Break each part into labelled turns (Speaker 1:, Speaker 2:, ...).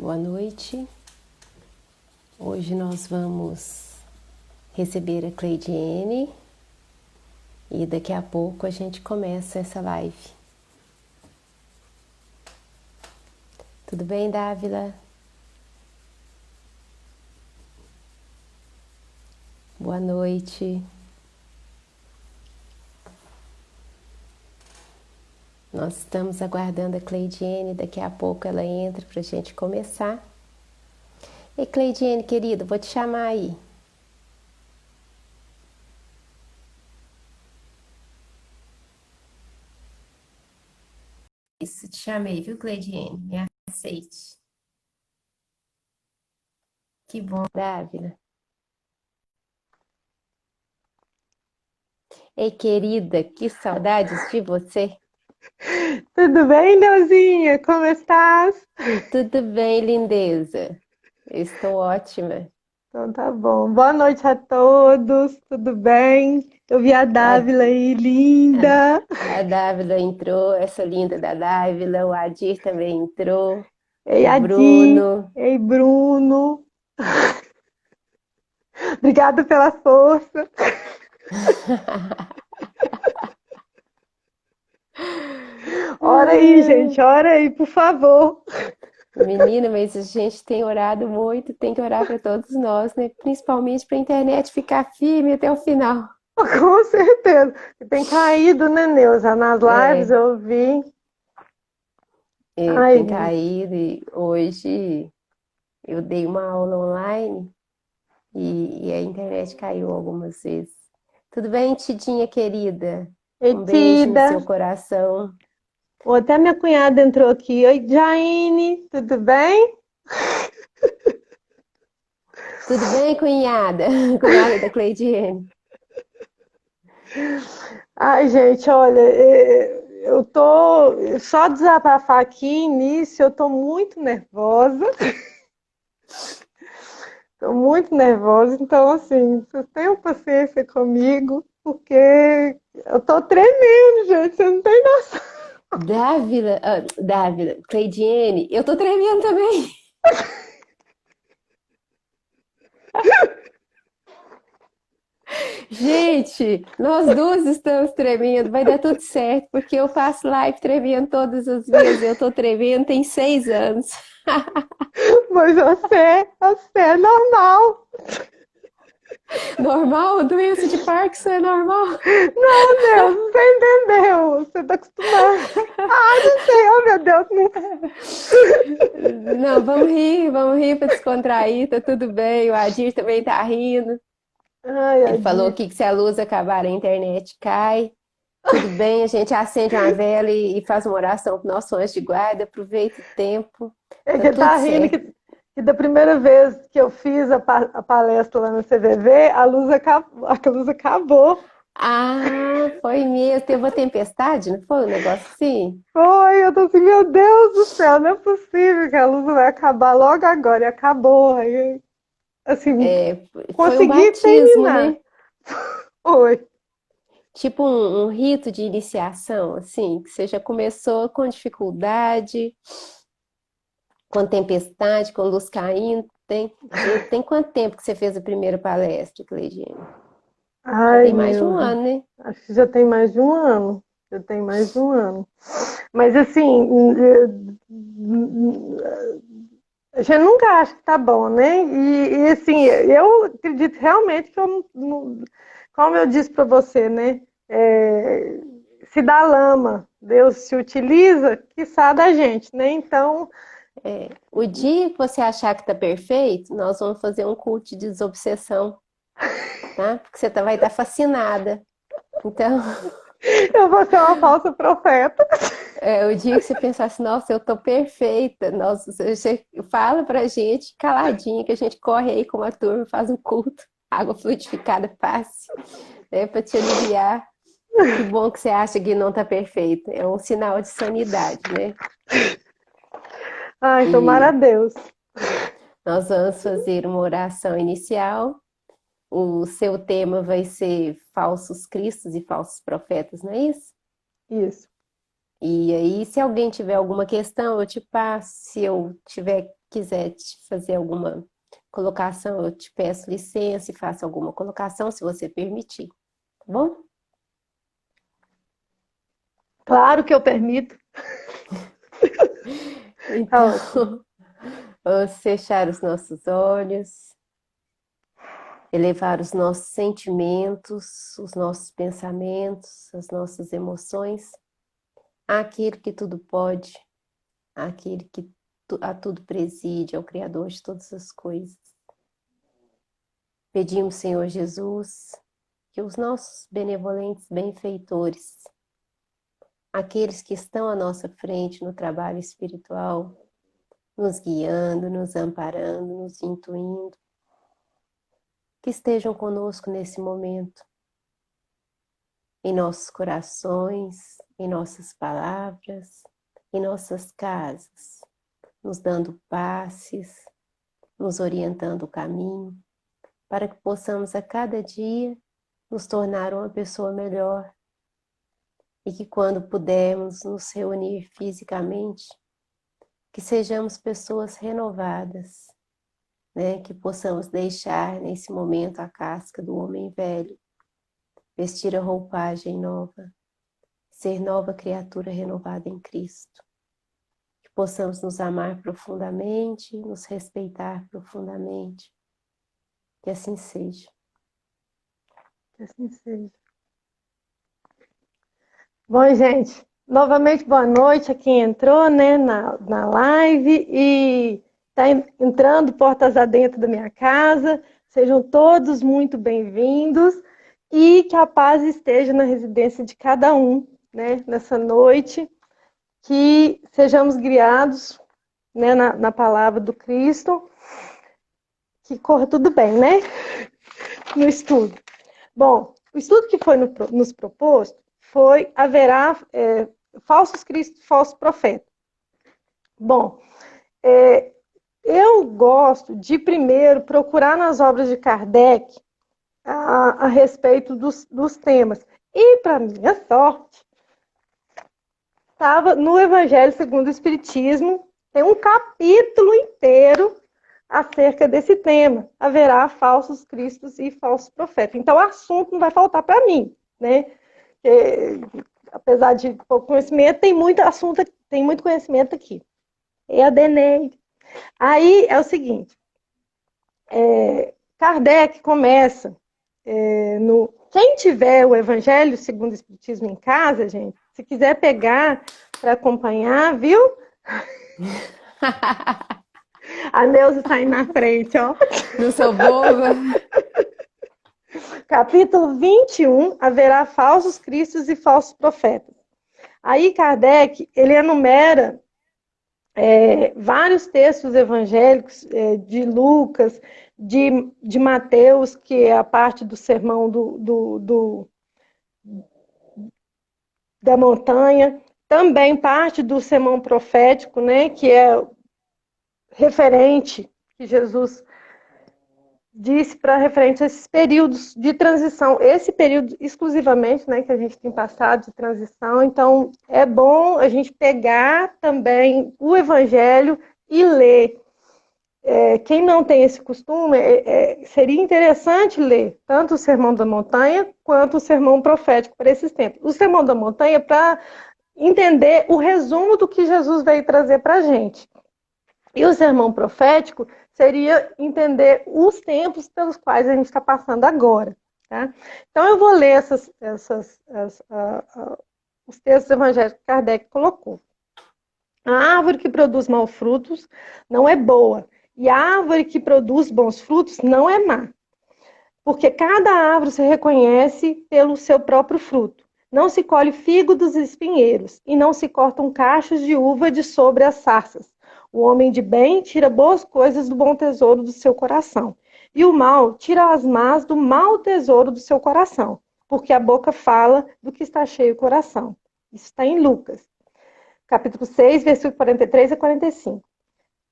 Speaker 1: Boa noite. Hoje nós vamos receber a Cleidiene e daqui a pouco a gente começa essa live. Tudo bem, Dávila? Boa noite. Nós estamos aguardando a Cleidiene, daqui a pouco ela entra para a gente começar. E Cleidiene, querida, vou te chamar aí. Isso, te chamei, viu, Cleidiene? Me aceite. Que bom, Dávila. Ei, querida, que saudades de você.
Speaker 2: Tudo bem, Deusinha? Como estás?
Speaker 1: Tudo bem, lindeza? Eu estou ótima.
Speaker 2: Então tá bom. Boa noite a todos, tudo bem? Eu vi a
Speaker 1: A,
Speaker 2: Dávila aí,
Speaker 1: a,
Speaker 2: linda.
Speaker 1: a Dávila entrou, essa linda da Dávila, o Adir também entrou,
Speaker 2: Ei,
Speaker 1: o
Speaker 2: Adi.
Speaker 1: Bruno.
Speaker 2: Ei, Bruno. Obrigada pela força. Ora aí, gente, ora aí, por favor.
Speaker 1: Menina, mas a gente tem orado muito, tem que orar para todos nós, né? Principalmente para a internet ficar firme até o final.
Speaker 2: Com certeza. Tem caído, né, Neuza? Nas lives
Speaker 1: É,
Speaker 2: eu vi.
Speaker 1: tem
Speaker 2: Ai,
Speaker 1: caído e hoje eu dei uma aula online e a internet caiu algumas vezes. Tudo bem, Tidinha querida? Um beijo no
Speaker 2: Etida.
Speaker 1: seu coração.
Speaker 2: Até minha cunhada entrou aqui. Oi, Jaine, tudo bem?
Speaker 1: Tudo bem, cunhada? Cunhada da Cleidiane.
Speaker 2: Ai, gente, olha, eu tô só desabafar aqui, início, eu tô muito nervosa, tô muito nervosa, então assim, vocês tenham paciência comigo, porque eu tô tremendo, gente, você não tem noção.
Speaker 1: Dávila, Cleidiane, eu tô tremendo também. Gente, nós duas estamos tremendo, vai dar tudo certo, porque eu faço live tremendo todas as vezes. Eu tô tremendo tem 6 anos.
Speaker 2: Mas você é normal.
Speaker 1: Normal? Doença de Parkinson é normal?
Speaker 2: Não, Deus, você entendeu, você tá acostumado. Ah, não sei, oh meu Deus, não.
Speaker 1: Não, vamos rir para descontrair, tá tudo bem. O Adir também tá rindo.
Speaker 2: Ai,
Speaker 1: Ele falou
Speaker 2: Adi,
Speaker 1: aqui que se a luz acabar, a internet cai. Tudo bem, a gente acende uma vela e faz uma oração pro nosso anjo de guarda, aproveita o tempo,
Speaker 2: é
Speaker 1: tá
Speaker 2: que
Speaker 1: tudo
Speaker 2: tá rindo
Speaker 1: certo.
Speaker 2: que da primeira vez que eu fiz a palestra lá no CVV, a luz acabou.
Speaker 1: Ah, foi mesmo. Teve uma tempestade, não foi um negócio assim?
Speaker 2: Foi, eu tô assim, meu Deus do céu, não é possível que a luz vai acabar logo agora. E acabou. Aí, assim,
Speaker 1: É, foi um
Speaker 2: consegui
Speaker 1: batismo,
Speaker 2: terminar.
Speaker 1: né?
Speaker 2: Foi.
Speaker 1: Tipo um rito de iniciação, assim, que você já começou com dificuldade, com tempestade, com luz caindo. Tem quanto tempo que você fez a primeira palestra, Cleidiane? Já
Speaker 2: Ai,
Speaker 1: tem mais de um
Speaker 2: Neuza,
Speaker 1: ano, né?
Speaker 2: acho que já tem mais de um ano. Já tem mais de um ano. Mas assim, a gente nunca acha que tá bom, né? Assim, eu acredito realmente que eu, como eu disse para você, né? É, se dá lama, Deus se utiliza, quiçá da gente, né? Então,
Speaker 1: O dia que você achar que tá perfeito, nós vamos fazer um culto de desobsessão, tá? Porque você vai estar fascinada. Então,
Speaker 2: eu vou ser uma falsa profeta.
Speaker 1: o dia que você pensar assim, nossa, eu tô perfeita, nossa, você fala pra gente caladinha que a gente corre aí com uma turma, faz um culto, água fluidificada, passe, né, pra te aliviar. Que bom que você acha que não tá perfeita. É um sinal de sanidade, né?
Speaker 2: Ai, tomara a
Speaker 1: E
Speaker 2: Deus.
Speaker 1: nós vamos fazer uma oração inicial. O seu tema vai ser falsos cristos e falsos profetas, não é isso?
Speaker 2: Isso.
Speaker 1: E aí, se alguém tiver alguma questão, eu te passo. Se eu tiver quiser te fazer alguma colocação, eu te peço licença e faça alguma colocação, se você permitir, tá bom?
Speaker 2: Claro que eu permito. Tá ótimo.
Speaker 1: Então, vamos fechar os nossos olhos, elevar os nossos sentimentos, os nossos pensamentos, as nossas emoções àquele que tudo pode, àquele que a tudo preside, ao Criador de todas as coisas. Pedimos, Senhor Jesus, que os nossos benevolentes benfeitores, aqueles que estão à nossa frente no trabalho espiritual, nos guiando, nos amparando, nos intuindo, que estejam conosco nesse momento, em nossos corações, em nossas palavras, em nossas casas, nos dando passes, nos orientando o caminho, para que possamos a cada dia nos tornar uma pessoa melhor e que quando pudermos nos reunir fisicamente, que sejamos pessoas renovadas, né? Que possamos deixar nesse momento a casca do homem velho, vestir a roupagem nova, ser nova criatura renovada em Cristo. Que possamos nos amar profundamente, nos respeitar profundamente. Que assim seja.
Speaker 2: Que assim seja. Bom, gente, novamente boa noite a quem entrou, né, na live e está entrando portas adentro da minha casa. Sejam todos muito bem-vindos e que a paz esteja na residência de cada um, né, nessa noite. Que sejamos guiados, né, na palavra do Cristo. Que corra tudo bem, né, no estudo. Bom, o estudo que foi nos proposto foi haverá falsos cristos, falsos profetas. Bom, eu gosto de primeiro procurar nas obras de Kardec a respeito dos temas. E, para minha sorte, estava no Evangelho segundo o Espiritismo, tem um capítulo inteiro acerca desse tema. Haverá falsos cristos e falsos profetas. Então, o assunto não vai faltar para mim, né? Apesar de pouco conhecimento, tem muito assunto, tem muito conhecimento aqui. E a Denei. Aí é o seguinte, Kardec começa no... Quem tiver o Evangelho segundo o Espiritismo em casa, gente, se quiser pegar para acompanhar, viu? A Neuza está aí na frente, ó.
Speaker 1: Não sou boba.
Speaker 2: Capítulo 21, haverá falsos cristos e falsos profetas. Aí Kardec, ele enumera vários textos evangélicos de Lucas, de Mateus, que é a parte do sermão da montanha, também parte do sermão profético, né, que é referente, que Jesus disse para referente a esses períodos de transição, esse período exclusivamente, né, que a gente tem passado de transição. Então, é bom a gente pegar também o Evangelho e ler. Quem não tem esse costume, seria interessante ler tanto o Sermão da Montanha quanto o Sermão Profético para esses tempos. O Sermão da Montanha para entender o resumo do que Jesus veio trazer para a gente. E o Sermão Profético seria entender os tempos pelos quais a gente está passando agora. Tá? Então, eu vou ler os textos evangélicos que Kardec colocou. A árvore que produz maus frutos não é boa, e a árvore que produz bons frutos não é má. Porque cada árvore se reconhece pelo seu próprio fruto. Não se colhe figo dos espinheiros, e não se cortam cachos de uva de sobre as sarças. O homem de bem tira boas coisas do bom tesouro do seu coração. E o mal tira as más do mau tesouro do seu coração. Porque a boca fala do que está cheio o coração. Isso está em Lucas, capítulo 6, versículo 43 a 45.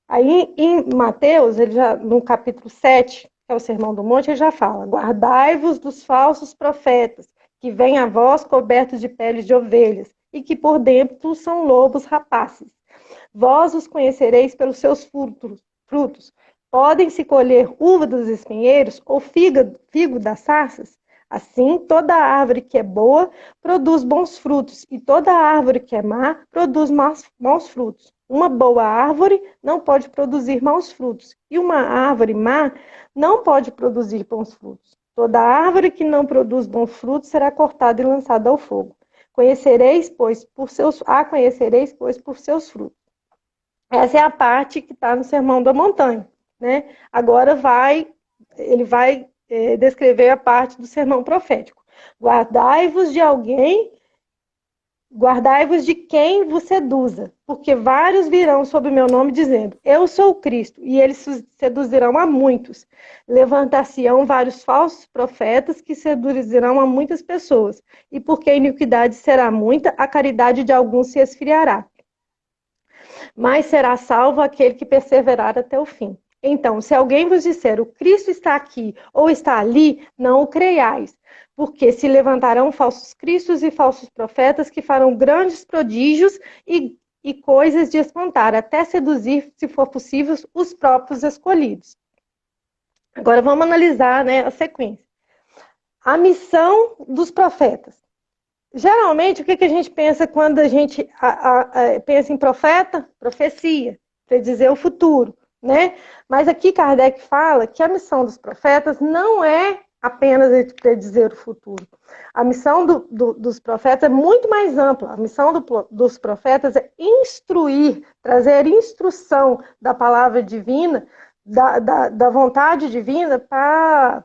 Speaker 2: Aí em Mateus, ele já, no capítulo 7, que é o Sermão do Monte, ele já fala: guardai-vos dos falsos profetas, que vêm a vós cobertos de peles de ovelhas, e que por dentro são lobos rapaces. Vós os conhecereis pelos seus frutos. frutos? Podem-se colher uva dos espinheiros ou figo das sarças? Assim, toda árvore que é boa produz bons frutos, e toda árvore que é má produz maus frutos. Uma boa árvore não pode produzir maus frutos, e uma árvore má não pode produzir bons frutos. Toda árvore que não produz bons frutos será cortada e lançada ao fogo. Conhecereis, pois, por seus frutos. Essa é a parte que está no Sermão da Montanha, né? Agora ele vai descrever a parte do sermão profético. Guardai-vos de quem vos seduza, porque vários virão sob o meu nome dizendo, eu sou o Cristo, e eles seduzirão a muitos. Levantar-se-ão vários falsos profetas que seduzirão a muitas pessoas, e porque a iniquidade será muita, a caridade de alguns se esfriará. Mas será salvo aquele que perseverar até o fim. Então, se alguém vos disser, o Cristo está aqui ou está ali, não o creiais, porque se levantarão falsos cristos e falsos profetas que farão grandes prodígios e coisas de espantar, até seduzir, se for possível, os próprios escolhidos. Agora vamos analisar, né, a sequência. A missão dos profetas. Geralmente, o que a gente pensa quando a gente pensa em profeta? Profecia, predizer o futuro, né? Mas aqui Kardec fala que a missão dos profetas não é apenas predizer o futuro. A missão dos profetas é muito mais ampla. A missão dos profetas é instruir, trazer instrução da palavra divina, da vontade divina para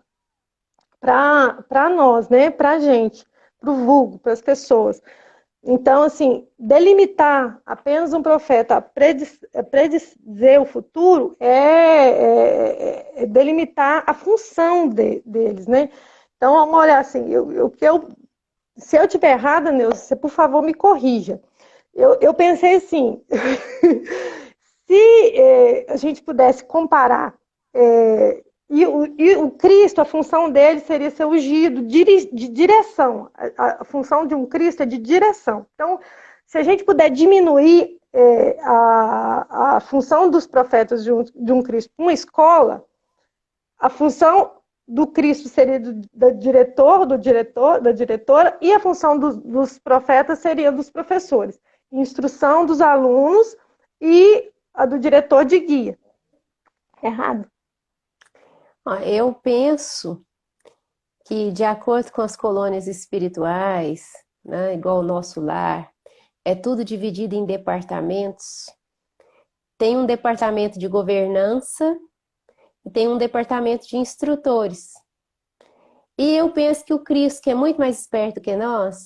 Speaker 2: nós, né? Para a gente, para o vulgo, para as pessoas. Então, assim, delimitar apenas um profeta, predizer o futuro, é delimitar a função deles, né? Então, vamos olhar assim, se eu estiver errada, Neuza, você, por favor, me corrija. Eu pensei assim, se a gente pudesse comparar, e o Cristo, a função dele seria ser ungido de direção. A função de um Cristo é de direção. Então, se a gente puder diminuir a função dos profetas de um Cristo para uma escola, a função do Cristo seria do diretor, da diretora, e a função dos profetas seria dos professores. Instrução dos alunos e a do diretor de guia. Errado.
Speaker 1: Eu penso que, de acordo com as colônias espirituais, né, igual o nosso lar, é tudo dividido em departamentos. Tem um departamento de governança e tem um departamento de instrutores. E eu penso que o Cristo, que é muito mais esperto que nós,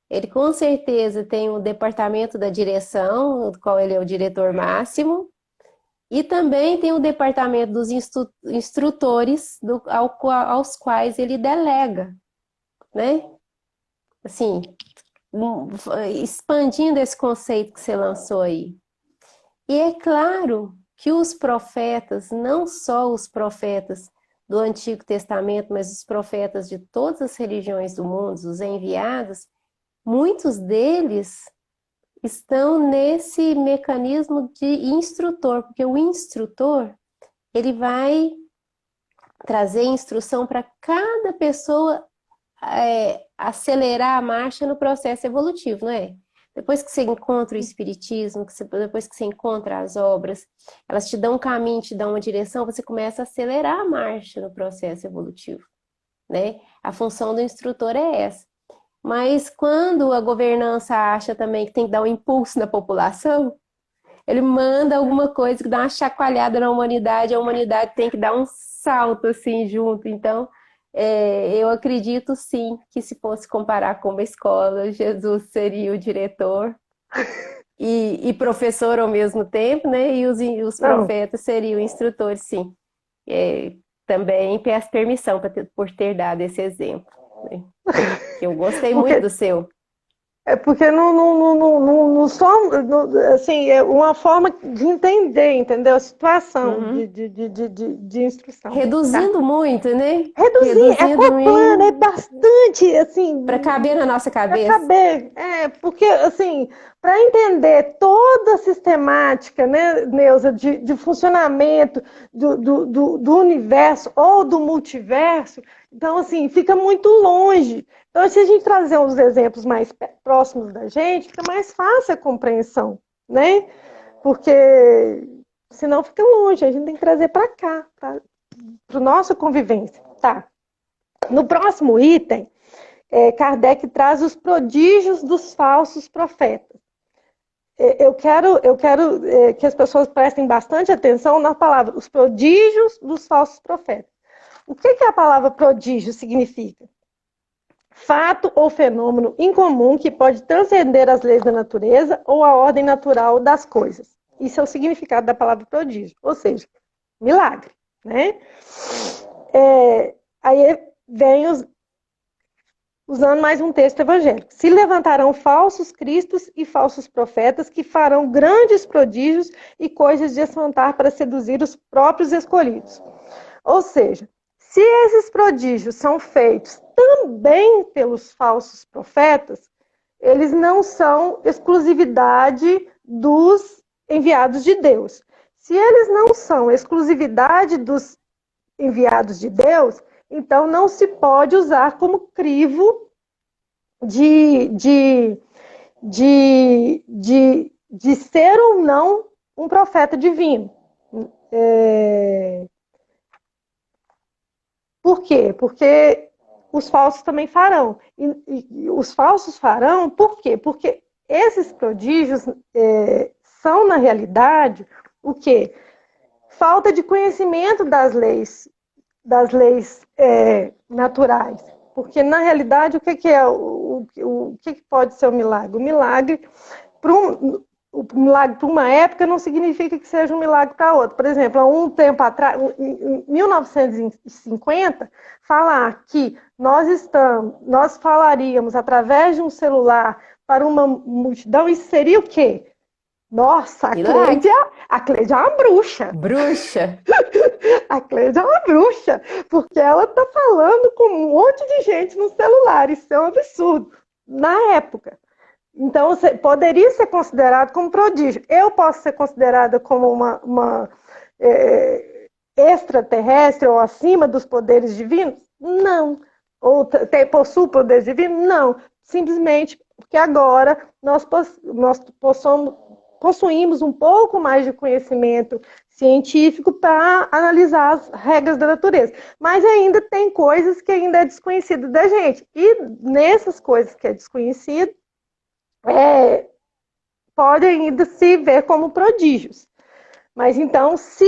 Speaker 1: ele com certeza tem um departamento da direção, do qual ele é o diretor máximo, e também tem o departamento dos instrutores aos quais ele delega, né? Assim, expandindo esse conceito que você lançou aí. E é claro que os profetas, não só os profetas do Antigo Testamento, mas os profetas de todas as religiões do mundo, os enviados, muitos deles estão nesse mecanismo de instrutor, porque o instrutor, ele vai trazer instrução para cada pessoa acelerar a marcha no processo evolutivo, não é? Depois que você encontra o espiritismo, depois que você encontra as obras, elas te dão um caminho, te dão uma direção, você começa a acelerar a marcha no processo evolutivo, né? A função do instrutor é essa. Mas quando a governança acha também que tem que dar um impulso na população, ele manda alguma coisa que dá uma chacoalhada na humanidade, a humanidade tem que dar um salto assim junto. Então, eu acredito sim que se fosse comparar com uma escola, Jesus seria o diretor e professor ao mesmo tempo, né? E os profetas seriam instrutores, sim. Também peço permissão por ter dado esse exemplo, né? Eu gostei muito do seu.
Speaker 2: É porque não assim, é uma forma de entender, entendeu? A situação de instrução.
Speaker 1: Reduzindo
Speaker 2: tá?
Speaker 1: Muito, né?
Speaker 2: Reduzindo é bastante, assim...
Speaker 1: Para caber na nossa cabeça.
Speaker 2: Para caber, porque, assim, para entender toda a sistemática, né, Neuza, de funcionamento do universo ou do multiverso, então, assim, fica muito longe. Então, se a gente trazer uns exemplos mais próximos da gente, fica mais fácil a compreensão, né? Porque senão fica longe, a gente tem que trazer para cá, para a nossa convivência. Tá. No próximo item, Kardec traz os prodígios dos falsos profetas. Eu quero que as pessoas prestem bastante atenção na palavra, os prodígios dos falsos profetas. O que a palavra prodígio significa? Fato ou fenômeno incomum que pode transcender as leis da natureza ou a ordem natural das coisas. Isso é o significado da palavra prodígio, ou seja, milagre, né? Aí vem usando mais um texto evangélico. Se levantarão falsos cristos e falsos profetas que farão grandes prodígios e coisas de espantar para seduzir os próprios escolhidos. Ou seja, se esses prodígios são feitos também pelos falsos profetas, eles não são exclusividade dos enviados de Deus. Se eles não são exclusividade dos enviados de Deus, então não se pode usar como crivo de ser ou não um profeta divino. Por quê? Porque os falsos também farão. E os falsos farão por quê? Porque esses prodígios são, na realidade, o quê? Falta de conhecimento das leis naturais. Porque, na realidade, o que pode ser o milagre? O milagre, para uma época, não significa que seja um milagre para outra. Por exemplo, há um tempo atrás, em 1950, falar que nós falaríamos através de um celular para uma multidão, isso seria o quê? Nossa, a Cleide é uma bruxa.
Speaker 1: Bruxa.
Speaker 2: A Cleide é uma bruxa, porque ela está falando com um monte de gente no celular. Isso é um absurdo. Na época. Então, poderia ser considerado como prodígio. Eu posso ser considerada como uma extraterrestre ou acima dos poderes divinos? Não. Ou possuo poderes divinos? Não. Simplesmente porque agora nós possuímos um pouco mais de conhecimento científico para analisar as regras da natureza. Mas ainda tem coisas que ainda é desconhecido da gente. E nessas coisas que é desconhecido, pode ainda se ver como prodígios. Mas então, se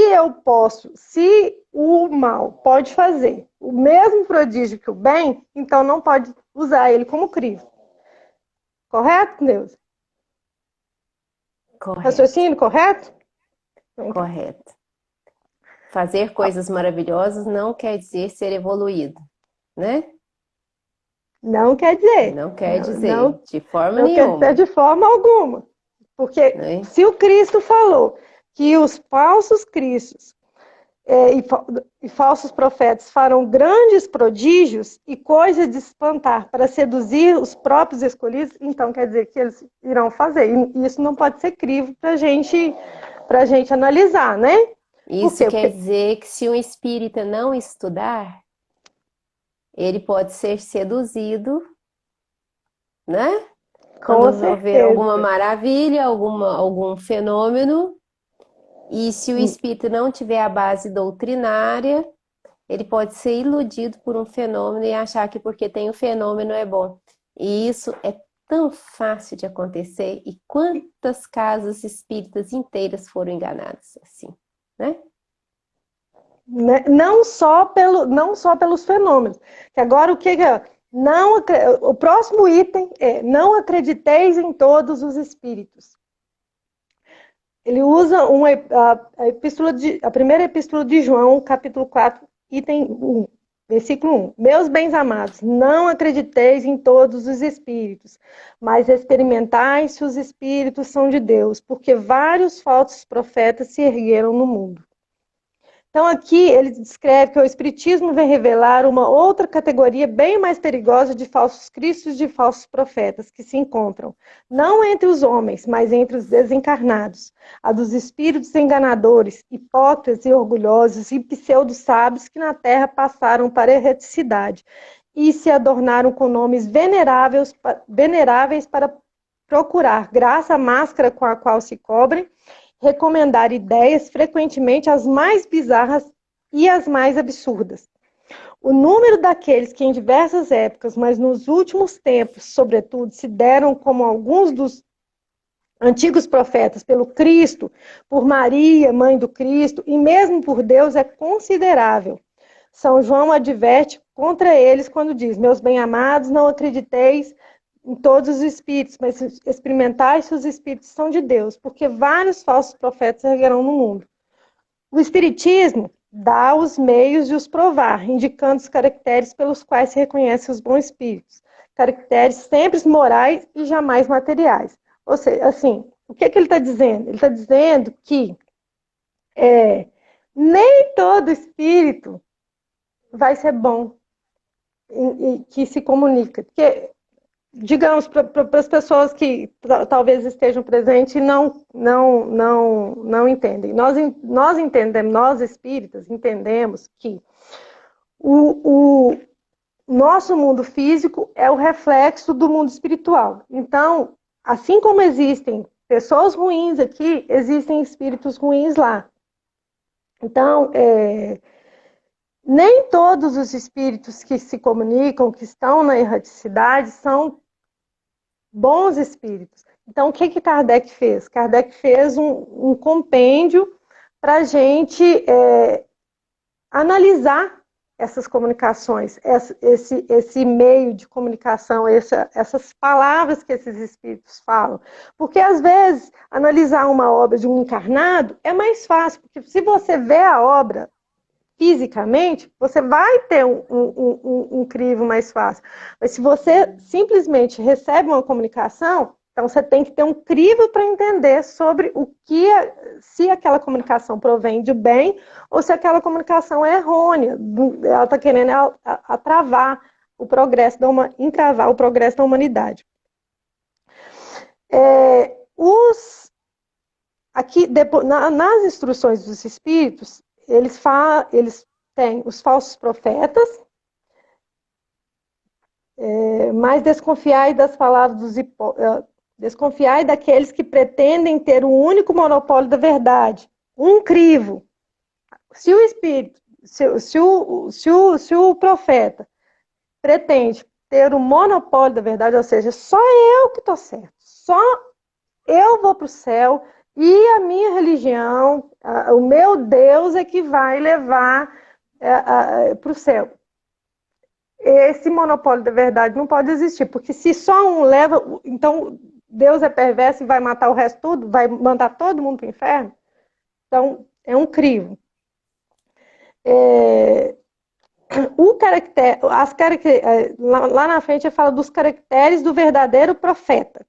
Speaker 2: o mal pode fazer o mesmo prodígio que o bem, então não pode usar ele como crivo. Correto, Neuza?
Speaker 1: Correto.
Speaker 2: Raciocínio correto?
Speaker 1: Correto. Fazer coisas maravilhosas não quer dizer ser evoluído, né?
Speaker 2: Não quer dizer.
Speaker 1: Não quer dizer,
Speaker 2: não,
Speaker 1: de forma
Speaker 2: não
Speaker 1: nenhuma.
Speaker 2: Não quer dizer de forma alguma. Porque se o Cristo falou que os falsos cristos e falsos profetas farão grandes prodígios e coisas de espantar para seduzir os próprios escolhidos, então quer dizer que eles irão fazer. E isso não pode ser crivo para a gente analisar, né?
Speaker 1: Isso quer dizer que se um espírita não estudar, ele pode ser seduzido, né? Quando ver alguma maravilha, algum fenômeno. E se o espírito não tiver a base doutrinária, ele pode ser iludido por um fenômeno e achar que porque tem o fenômeno é bom. E isso é tão fácil de acontecer. E quantas casas espíritas inteiras foram enganadas assim, né?
Speaker 2: Não só pelos fenômenos. Que agora o que é? O próximo item é: não acrediteis em todos os espíritos. Ele usa a primeira epístola de João, capítulo 4, item 1, versículo 1. Meus bens amados, não acrediteis em todos os espíritos, mas experimentai se os espíritos são de Deus, porque vários falsos profetas se ergueram no mundo. Então, aqui ele descreve que o Espiritismo vem revelar uma outra categoria bem mais perigosa de falsos cristos e de falsos profetas que se encontram, não entre os homens, mas entre os desencarnados, a dos espíritos enganadores, hipócritas e orgulhosos e pseudo-sábios que na Terra passaram para a erreticidade e se adornaram com nomes veneráveis para procurar graça à máscara com a qual se cobrem, recomendar ideias, frequentemente as mais bizarras e as mais absurdas. O número daqueles que em diversas épocas, mas nos últimos tempos, sobretudo, se deram como alguns dos antigos profetas pelo Cristo, por Maria, mãe do Cristo, e mesmo por Deus, é considerável. São João adverte contra eles quando diz: meus bem-amados, não acrediteis em todos os espíritos, mas experimentai se os espíritos são de Deus, porque vários falsos profetas erguerão no mundo. O Espiritismo dá os meios de os provar, indicando os caracteres pelos quais se reconhecem os bons espíritos, caracteres sempre morais e jamais materiais. Ou seja, assim, o que ele está dizendo? Ele está dizendo que nem todo espírito vai ser bom e que se comunica. Porque, digamos, para as pessoas que talvez estejam presentes e não entendem. Nós entendemos, nós espíritas, entendemos que o nosso mundo físico é o reflexo do mundo espiritual. Então, assim como existem pessoas ruins aqui, existem espíritos ruins lá. Então, nem todos os espíritos que se comunicam, que estão na erraticidade, são bons espíritos. Então, o que Kardec fez? Kardec fez um compêndio para a gente analisar essas comunicações, esse meio de comunicação, essas palavras que esses espíritos falam. Porque, às vezes, analisar uma obra de um encarnado é mais fácil, porque se você vê a obra fisicamente, você vai ter um crivo mais fácil. Mas se você simplesmente recebe uma comunicação, então você tem que ter um crivo para entender sobre o que, se aquela comunicação provém de bem ou se aquela comunicação é errônea. Ela está querendo atravar o progresso entravar o progresso da humanidade. Aqui, depois, nas instruções dos espíritos, eles têm os falsos profetas, mas desconfiai das palavras dos desconfiai daqueles que pretendem ter o único monopólio da verdade, um crivo. Se o espírito, se o profeta pretende ter o monopólio da verdade, ou seja, só eu que estou certo, só eu vou para o céu, e a minha religião, o meu Deus é que vai levar para o céu. Esse monopólio da verdade não pode existir, porque se só um leva, então Deus é perverso e vai matar o resto tudo, vai mandar todo mundo para o inferno. Então, é um crivo. Lá na frente ele fala dos caracteres do verdadeiro profeta.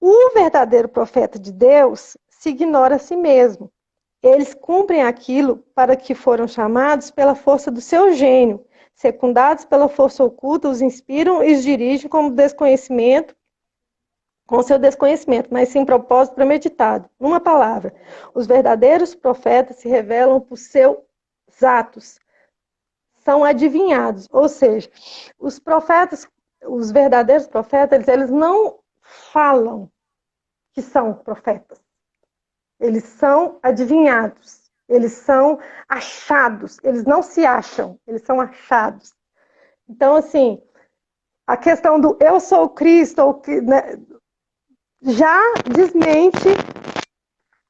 Speaker 2: O verdadeiro profeta de Deus se ignora a si mesmo. Eles cumprem aquilo para que foram chamados pela força do seu gênio, secundados pela força oculta, os inspiram e os dirigem com seu desconhecimento, mas sem propósito premeditado. Numa palavra, os verdadeiros profetas se revelam por seus atos, são adivinhados, ou seja, os verdadeiros profetas, eles não falam que são profetas. Eles são adivinhados, eles são achados, eles não se acham, eles são achados. Então, assim, a questão do eu sou o Cristo, né, já desmente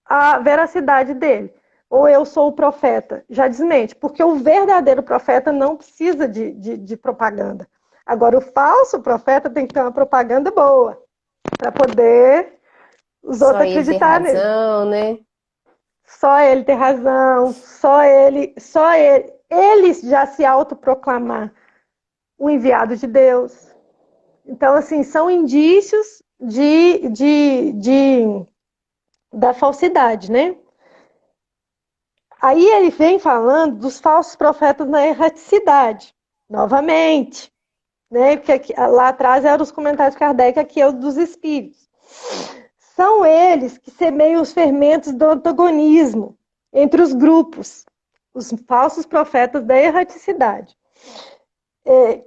Speaker 2: a veracidade dele. Ou eu sou o profeta, já desmente, porque o verdadeiro profeta não precisa de propaganda. Agora, o falso profeta tem que ter uma propaganda boa, para poder os outros acreditarem nele.
Speaker 1: Só ele ter razão, né?
Speaker 2: Só ele ter razão, só ele já se autoproclamar o enviado de Deus. Então, assim, são indícios da falsidade, né? Aí ele vem falando dos falsos profetas na erraticidade, novamente, né? Porque aqui, lá atrás eram os comentários de Kardec, aqui é o dos espíritos. São eles que semeiam os fermentos do antagonismo entre os grupos, os falsos profetas da erraticidade,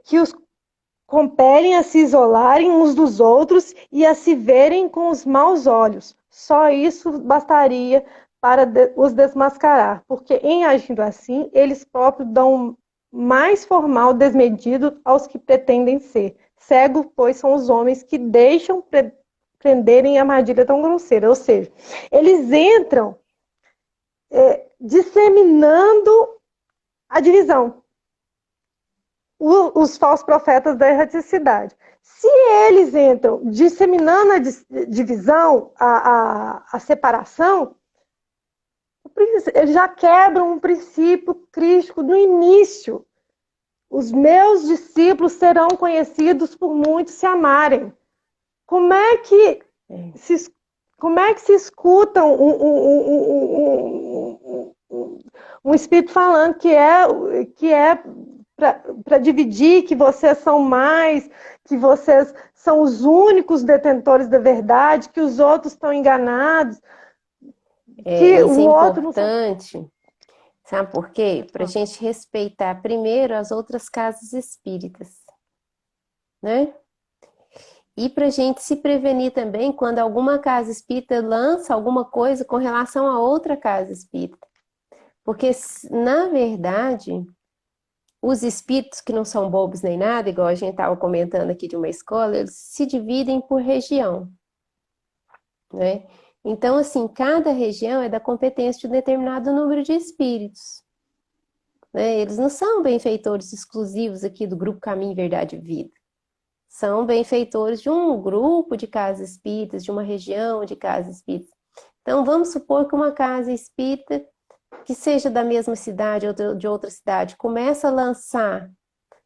Speaker 2: que os compelem a se isolarem uns dos outros e a se verem com os maus olhos. Só isso bastaria para os desmascarar, porque em agindo assim, eles próprios dão mais formal desmedido aos que pretendem ser. Cego, pois, são os homens que deixam prenderem a armadilha tão grosseira. Ou seja, eles entram disseminando a divisão. Os falsos profetas da erraticidade. Se eles entram disseminando a divisão, a separação, eles já quebram um princípio crístico no início. Os meus discípulos serão conhecidos por muitos se amarem. Como é que se escuta um espírito falando que é para dividir, que vocês são mais, que vocês são os únicos detentores da verdade, que os outros estão enganados, que
Speaker 1: Isso
Speaker 2: o
Speaker 1: é
Speaker 2: outro não
Speaker 1: importante, sabe por quê? Para a gente respeitar primeiro as outras casas espíritas, né? E para a gente se prevenir também quando alguma casa espírita lança alguma coisa com relação a outra casa espírita. Porque, na verdade, os espíritos que não são bobos nem nada, igual a gente estava comentando aqui de uma escola, eles se dividem por região, né? Então, assim, cada região é da competência de um determinado número de espíritos, né? Eles não são benfeitores exclusivos aqui do Grupo Caminho, Verdade e Vida. São benfeitores de um grupo de casas espíritas, de uma região de casas espíritas. Então, vamos supor que uma casa espírita que seja da mesma cidade ou de outra cidade, começa a lançar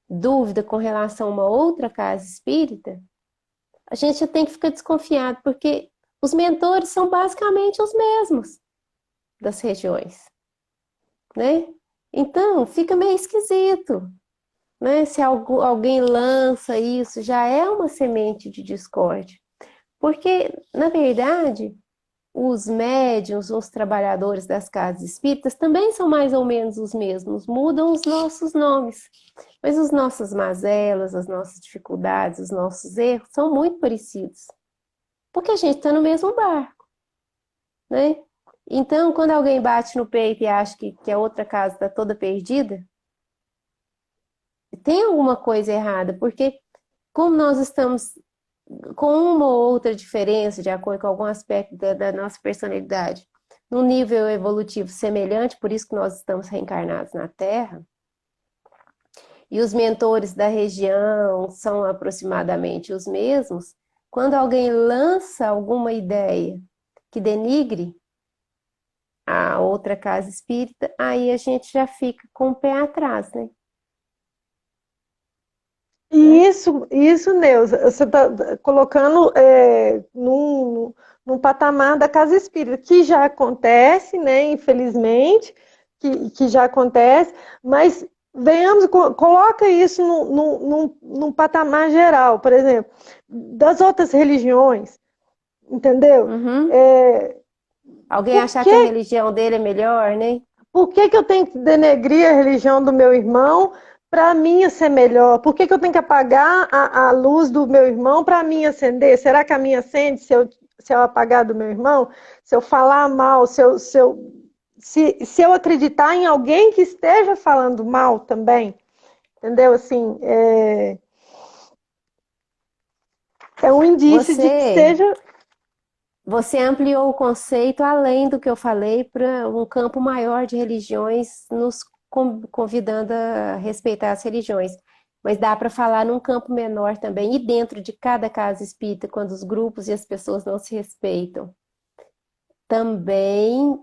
Speaker 1: dúvida com relação a uma outra casa espírita, a gente já tem que ficar desconfiado, porque os mentores são basicamente os mesmos das regiões, né? Então, fica meio esquisito, né? Se alguém lança isso, já é uma semente de discórdia. Porque, na verdade, os médiuns, os trabalhadores das casas espíritas também são mais ou menos os mesmos, mudam os nossos nomes. Mas as nossas mazelas, as nossas dificuldades, os nossos erros são muito parecidos. Porque a gente está no mesmo barco, né? Então, quando alguém bate no peito e acha que a outra casa está toda perdida, tem alguma coisa errada, porque como nós estamos com uma ou outra diferença, de acordo com algum aspecto da nossa personalidade, num nível evolutivo semelhante, por isso que nós estamos reencarnados na Terra, e os mentores da região são aproximadamente os mesmos, quando alguém lança alguma ideia que denigre a outra casa espírita, aí a gente já fica com o pé atrás, né?
Speaker 2: Isso, Neuza, você está colocando num patamar da casa espírita, que já acontece, né, infelizmente, que já acontece, mas venhamos, coloca isso num patamar geral, por exemplo, das outras religiões, entendeu?
Speaker 1: Uhum. Alguém
Speaker 2: Por
Speaker 1: achar que a
Speaker 2: que,
Speaker 1: religião dele é melhor, né?
Speaker 2: por que que eu tenho que denegrir a religião do meu irmão para a minha ser melhor? Por que que eu tenho que apagar a luz do meu irmão para a minha acender? Será que a minha acende se eu apagar do meu irmão? Se eu falar mal, se eu acreditar em alguém que esteja falando mal também? Entendeu? Assim, é um indício de que
Speaker 1: Você
Speaker 2: seja.
Speaker 1: Você ampliou o conceito além do que eu falei para um campo maior de religiões, nos convidando a respeitar as religiões. Mas dá para falar num campo menor também, e dentro de cada casa espírita, quando os grupos e as pessoas não se respeitam. Também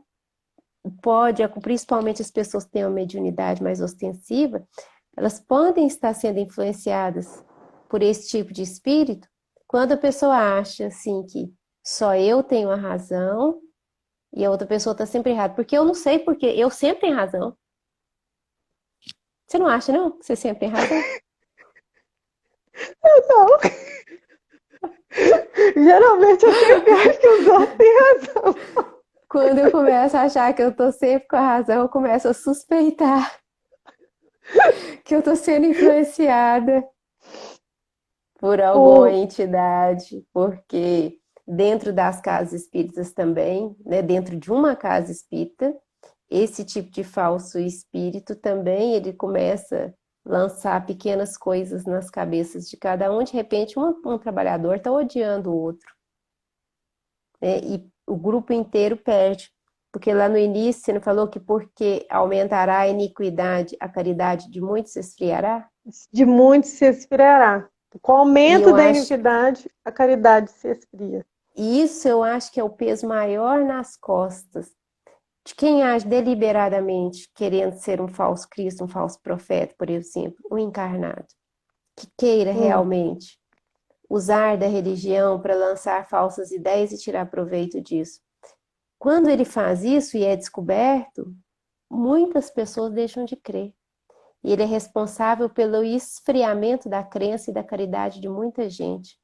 Speaker 1: pode, principalmente as pessoas que têm uma mediunidade mais ostensiva, elas podem estar sendo influenciadas por esse tipo de espírito, quando a pessoa acha assim que só eu tenho a razão e a outra pessoa está sempre errada. Porque eu não sei porque eu sempre tenho razão. Você não acha, não? Que você sempre tem razão?
Speaker 2: Não, geralmente eu sempre acho que os outros têm razão.
Speaker 1: Quando eu começo a achar que eu tô sempre com a razão, eu começo a suspeitar que eu tô sendo influenciada por alguma
Speaker 2: Por...
Speaker 1: entidade, porque dentro das casas espíritas também, né, dentro de uma casa espírita, esse tipo de falso espírito também ele começa a lançar pequenas coisas nas cabeças de cada um. De repente, um trabalhador está odiando o outro, né, e o grupo inteiro perde. Porque lá no início você não falou que porque aumentará a iniquidade, a caridade de muitos se esfriará?
Speaker 2: De muitos se esfriará. Com o
Speaker 1: E
Speaker 2: aumento
Speaker 1: eu
Speaker 2: da
Speaker 1: acho
Speaker 2: iniquidade, a caridade se esfria.
Speaker 1: E isso eu acho que é o peso maior nas costas de quem age deliberadamente querendo ser um falso Cristo, um falso profeta, por exemplo, um encarnado, que queira
Speaker 2: Hum.
Speaker 1: realmente usar da religião para lançar falsas ideias e tirar proveito disso. Quando ele faz isso e é descoberto, muitas pessoas deixam de crer. E ele é responsável pelo esfriamento da crença e da caridade de muita gente.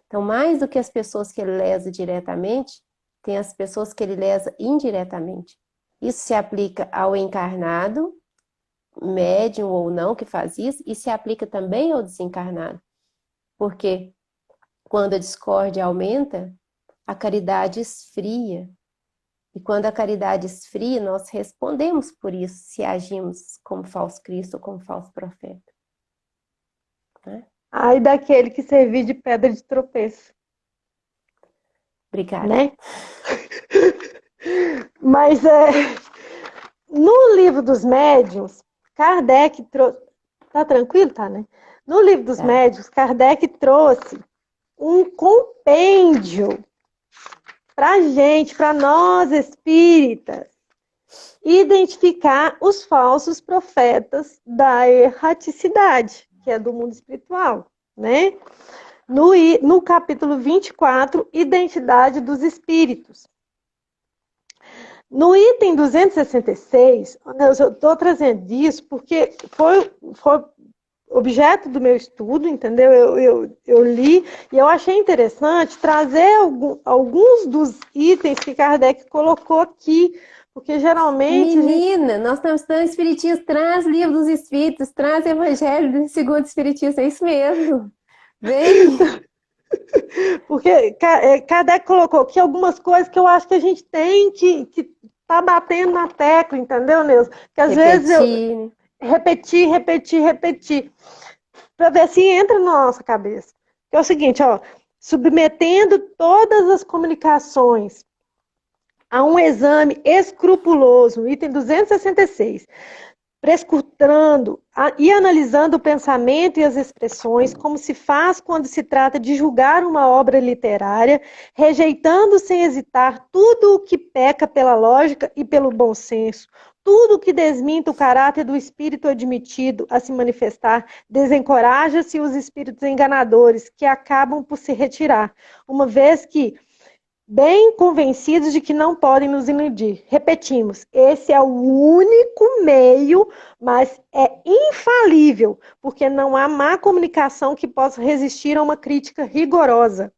Speaker 1: Então, mais do que as pessoas que ele lesa diretamente, tem as pessoas que ele lesa indiretamente. Isso se aplica ao encarnado, médium ou não, que faz isso, e se aplica também ao desencarnado. Porque quando a discórdia aumenta, a caridade esfria. E quando a caridade esfria, nós respondemos por isso, se agimos como falso Cristo ou como falso profeta. Né?
Speaker 2: Ai daquele que servir de pedra de tropeço,
Speaker 1: Obrigada.
Speaker 2: né? Mas no livro dos médiuns, Kardec trouxe. Tá tranquilo, tá, né? No livro dos
Speaker 1: Tá.
Speaker 2: médiuns, Kardec trouxe um compêndio para gente, para nós espíritas, identificar os falsos profetas da erraticidade, que é do mundo espiritual, né? No capítulo 24, Identidade dos Espíritos. No item 266, eu estou trazendo isso porque foi objeto do meu estudo, entendeu? Eu li e eu achei interessante trazer alguns dos itens que Kardec colocou aqui, porque geralmente a gente...
Speaker 1: Menina, nós estamos estudando Espiritismo, traz livro dos Espíritos, traz Evangelho segundo o Espiritismo, é isso mesmo. Vem!
Speaker 2: Porque Kardec colocou aqui algumas coisas que eu acho que a gente tem que tá batendo na tecla, entendeu, Neuza? Que às vezes eu
Speaker 1: Repetir, né?
Speaker 2: repetir, para ver se entra na nossa cabeça. Que é o seguinte, ó, submetendo todas as comunicações a um exame escrupuloso, item 266, prescrutando e analisando o pensamento e as expressões, como se faz quando se trata de julgar uma obra literária, rejeitando sem hesitar tudo o que peca pela lógica e pelo bom senso, tudo o que desminta o caráter do espírito admitido a se manifestar, desencoraja-se os espíritos enganadores, que acabam por se retirar, uma vez que bem convencidos de que não podem nos iludir. Repetimos, esse é o único meio, mas é infalível, porque não há má comunicação que possa resistir a uma crítica rigorosa.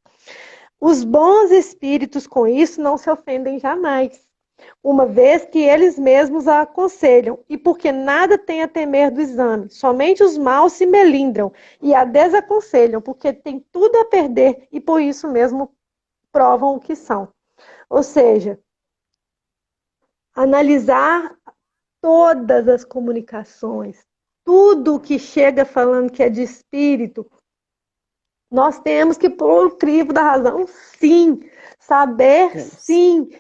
Speaker 2: Os bons espíritos com isso não se ofendem jamais, uma vez que eles mesmos a aconselham, e porque nada tem a temer do exame, somente os maus se melindram e a desaconselham, porque tem tudo a perder e por isso mesmo provam o que são. Ou seja, analisar todas as comunicações, tudo que chega falando que é de espírito, nós temos que pôr o crivo da razão, sim. Saber,
Speaker 1: Temos.
Speaker 2: sim.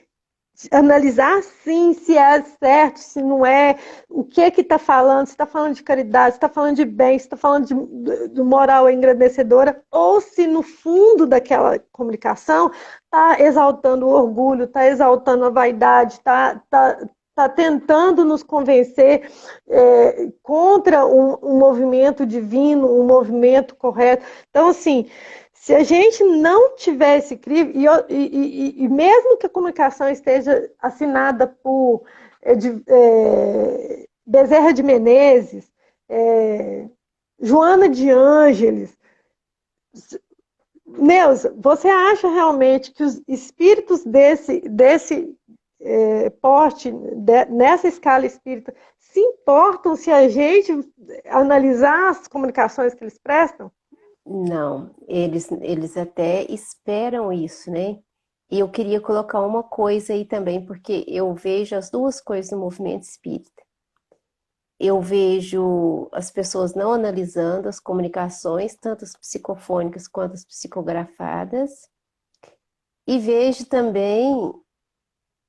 Speaker 2: Analisar, sim, se é certo, se não é, o que está falando, se está falando de caridade, se está falando de bem, se está falando de moral engrandecedora, ou se no fundo daquela comunicação está exaltando o orgulho, está exaltando a vaidade, está tentando nos convencer contra um movimento divino, um movimento correto. Então, assim, Se a gente não tiver esse crivo, e mesmo que a comunicação esteja assinada por Bezerra de Menezes, Joana de Ângeles, Neuza, você acha realmente que os espíritos desse porte, nessa escala espírita, se importam se a gente analisar as comunicações que eles prestam?
Speaker 1: Não, eles até esperam isso, né? E eu queria colocar uma coisa aí também, porque eu vejo as duas coisas no movimento espírita. Eu vejo as pessoas não analisando as comunicações, tanto as psicofônicas quanto as psicografadas, e vejo também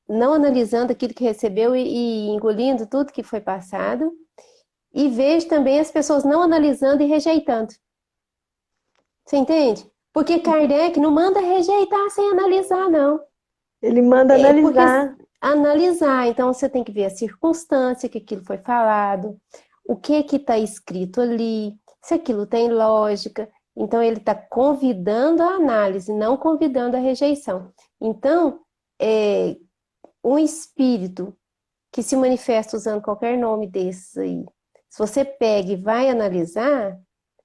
Speaker 1: não analisando aquilo que recebeu e engolindo tudo que foi passado, e vejo também as pessoas não analisando e rejeitando. Você entende? Porque Kardec não manda rejeitar sem analisar, não.
Speaker 2: Ele manda
Speaker 1: Porque
Speaker 2: analisar.
Speaker 1: analisar, então você tem que ver a circunstância que aquilo foi falado, o que está escrito ali, se aquilo tem lógica. Então ele está convidando a análise, não convidando a rejeição. Então, um espírito que se manifesta usando qualquer nome desses aí, se você pega e vai analisar,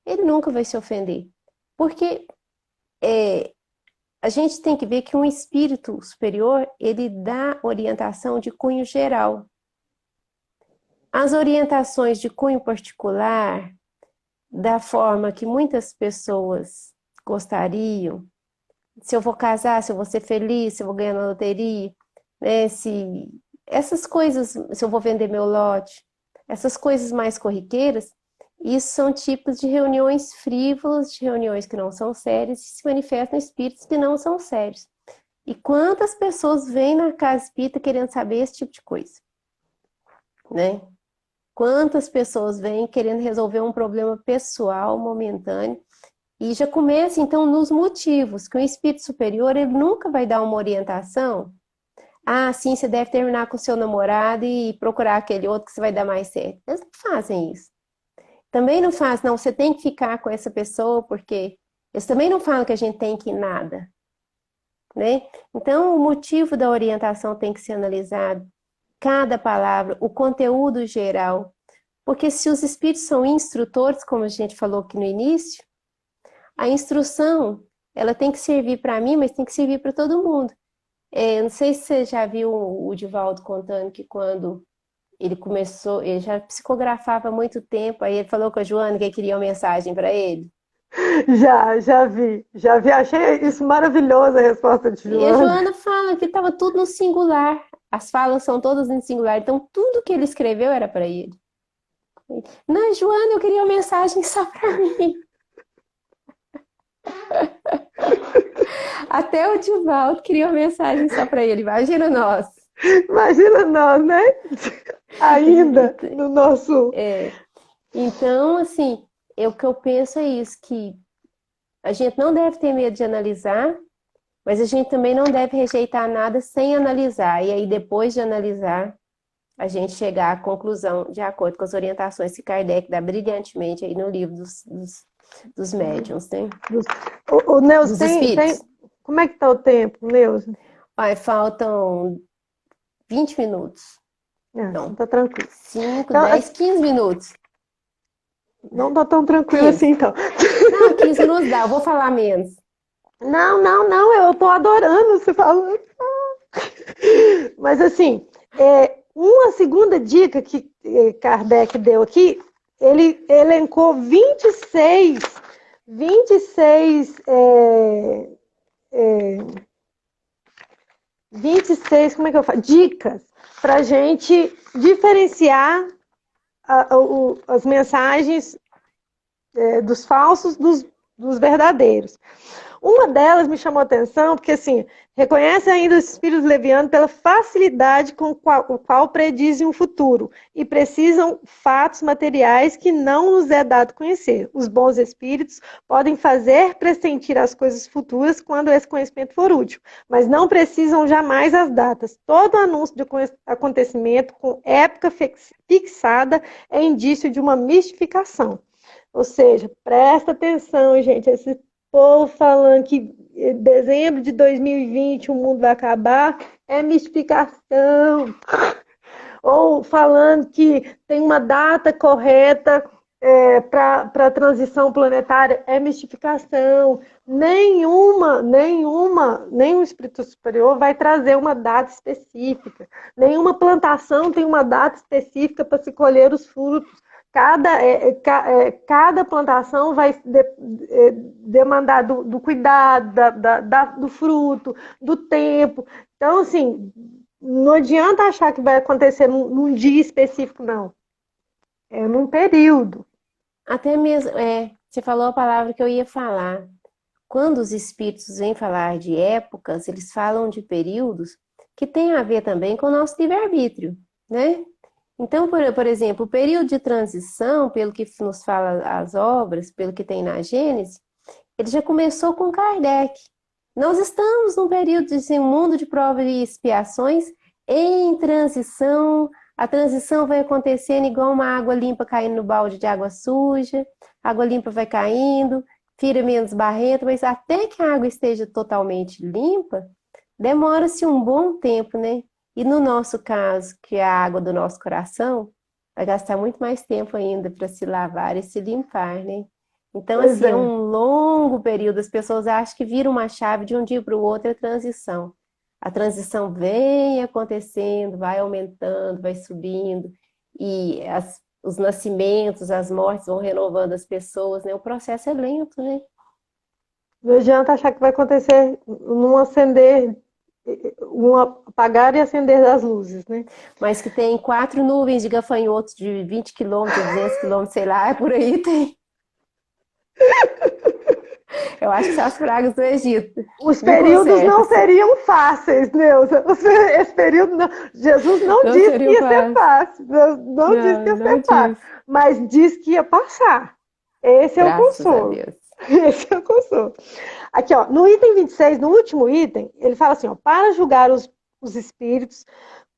Speaker 1: ele nunca vai se ofender. Porque a gente tem que ver que um espírito superior, ele dá orientação de cunho geral. As orientações de cunho particular, da forma que muitas pessoas gostariam, se eu vou casar, se eu vou ser feliz, se eu vou ganhar na loteria, né, essas coisas, se eu vou vender meu lote, essas coisas mais corriqueiras, isso são tipos de reuniões frívolas, de reuniões que não são sérias, e se manifestam espíritos que não são sérios. E quantas pessoas vêm na casa espírita querendo saber esse tipo de coisa? Né? Quantas pessoas vêm querendo resolver um problema pessoal, momentâneo, e já começa, então, nos motivos, que o espírito superior, ele nunca vai dar uma orientação. Ah, sim, você deve terminar com o seu namorado e procurar aquele outro que você vai dar mais certo. Eles não fazem isso. Também não faz, não, você tem que ficar com essa pessoa, porque eles também não falam que a gente tem que ir nada, né? Então, o motivo da orientação tem que ser analisado, cada palavra, o conteúdo geral, porque se os espíritos são instrutores, como a gente falou aqui no início, a instrução, ela tem que servir para mim, mas tem que servir para todo mundo. Não sei se você já viu o Divaldo contando que quando ele começou, ele já psicografava há muito tempo, aí ele falou com a Joana que queria uma mensagem para ele.
Speaker 2: Já vi, achei isso maravilhoso a resposta de
Speaker 1: E a
Speaker 2: Joana.
Speaker 1: Joana fala que estava tudo no singular, as falas são todas em singular, então tudo que ele escreveu era para ele. Não, Joana, eu queria uma mensagem só para mim. Até o Divaldo queria uma mensagem só para ele, imagina nós.
Speaker 2: Imagina nós, né? Ainda no nosso.
Speaker 1: Então, assim, o que eu penso é isso, que a gente não deve ter medo de analisar, mas a gente também não deve rejeitar nada sem analisar. E aí, depois de analisar, a gente chegar à conclusão de acordo com as orientações que Kardec dá brilhantemente aí no livro dos médiuns, né?
Speaker 2: O Neuza,
Speaker 1: Dos espíritos.
Speaker 2: como é que tá o tempo, Neuza?
Speaker 1: Faltam 20 minutos.
Speaker 2: Não, tá tranquilo.
Speaker 1: 5,
Speaker 2: Então,
Speaker 1: 10, 15 minutos.
Speaker 2: não tá tão tranquilo
Speaker 1: 15.
Speaker 2: assim, então.
Speaker 1: Não, 15 minutos dá, eu vou falar menos.
Speaker 2: Não, eu tô adorando você falando. Mas assim, uma segunda dica que Kardec deu aqui, ele elencou 26 como é que eu falo? Dicas para a gente diferenciar as mensagens dos falsos dos verdadeiros. Uma delas me chamou a atenção, porque assim, reconhece ainda os espíritos levianos pela facilidade com o qual predizem o futuro e precisam fatos materiais que não nos é dado conhecer. Os bons espíritos podem fazer pressentir as coisas futuras quando esse conhecimento for útil, mas não precisam jamais as datas. Todo anúncio de acontecimento com época fixada é indício de uma mistificação. Ou seja, presta atenção, gente, esse povo falando que em dezembro de 2020 o mundo vai acabar, é mistificação. Ou falando que tem uma data correta para a transição planetária, é mistificação. Nenhum espírito superior vai trazer uma data específica. Nenhuma plantação tem uma data específica para se colher os frutos. Cada plantação vai demandar do cuidado, do fruto, do tempo. Então, assim, não adianta achar que vai acontecer num dia específico, não. É num período.
Speaker 1: Até mesmo, você falou a palavra que eu ia falar. Quando os espíritos vêm falar de épocas, eles falam de períodos que têm a ver também com o nosso livre-arbítrio, né? Então, por exemplo, o período de transição, pelo que nos fala as obras, pelo que tem na Gênesis, ele já começou com Kardec. Nós estamos num período de assim, um mundo de provas e expiações em transição. A transição vai acontecendo igual uma água limpa caindo no balde de água suja. A água limpa vai caindo, fica menos barrenta, mas até que a água esteja totalmente limpa, demora-se um bom tempo, né? E no nosso caso, que é a água do nosso coração, vai gastar muito mais tempo ainda para se lavar e se limpar, né? Então,
Speaker 2: Pois
Speaker 1: assim, é
Speaker 2: é.
Speaker 1: um longo período. As pessoas acham que vira uma chave de um dia para o outro é a transição. A transição vem acontecendo, vai aumentando, vai subindo, e os nascimentos, as mortes vão renovando as pessoas, né? O processo é lento, né?
Speaker 2: Não adianta achar que vai acontecer num acender, um apagar e acender das luzes, né?
Speaker 1: Mas que tem 4 nuvens de gafanhotos de 20 quilômetros, 200 quilômetros, sei lá, por aí tem. Eu acho que são as pragas do Egito.
Speaker 2: Os
Speaker 1: Me
Speaker 2: períodos
Speaker 1: conserta,
Speaker 2: não seriam fáceis, Neuza. Esse período, não, Jesus não
Speaker 1: não
Speaker 2: disse que
Speaker 1: seria
Speaker 2: ia ser
Speaker 1: fácil.
Speaker 2: fácil. Deus não disse que
Speaker 1: Não,
Speaker 2: ia
Speaker 1: não
Speaker 2: ser fácil,
Speaker 1: disse.
Speaker 2: mas disse que ia passar. Esse é o
Speaker 1: Graças a
Speaker 2: consolo.
Speaker 1: Deus.
Speaker 2: Esse é o consolo. Aqui, ó, no item 26, no último item, ele fala assim, ó, para julgar os espíritos,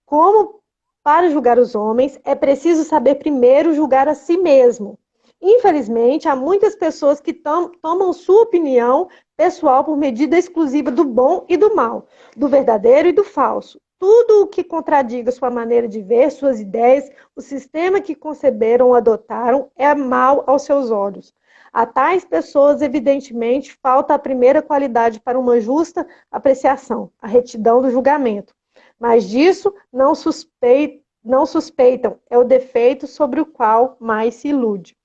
Speaker 2: como para julgar os homens, é preciso saber primeiro julgar a si mesmo. Infelizmente, há muitas pessoas que tomam sua opinião pessoal por medida exclusiva do bom e do mal, do verdadeiro e do falso. Tudo o que contradiga sua maneira de ver, suas ideias, o sistema que conceberam ou adotaram é mal aos seus olhos. A tais pessoas, evidentemente, falta a primeira qualidade para uma justa apreciação, a retidão do julgamento. Mas disso não suspeitam, é o defeito sobre o qual mais se ilude.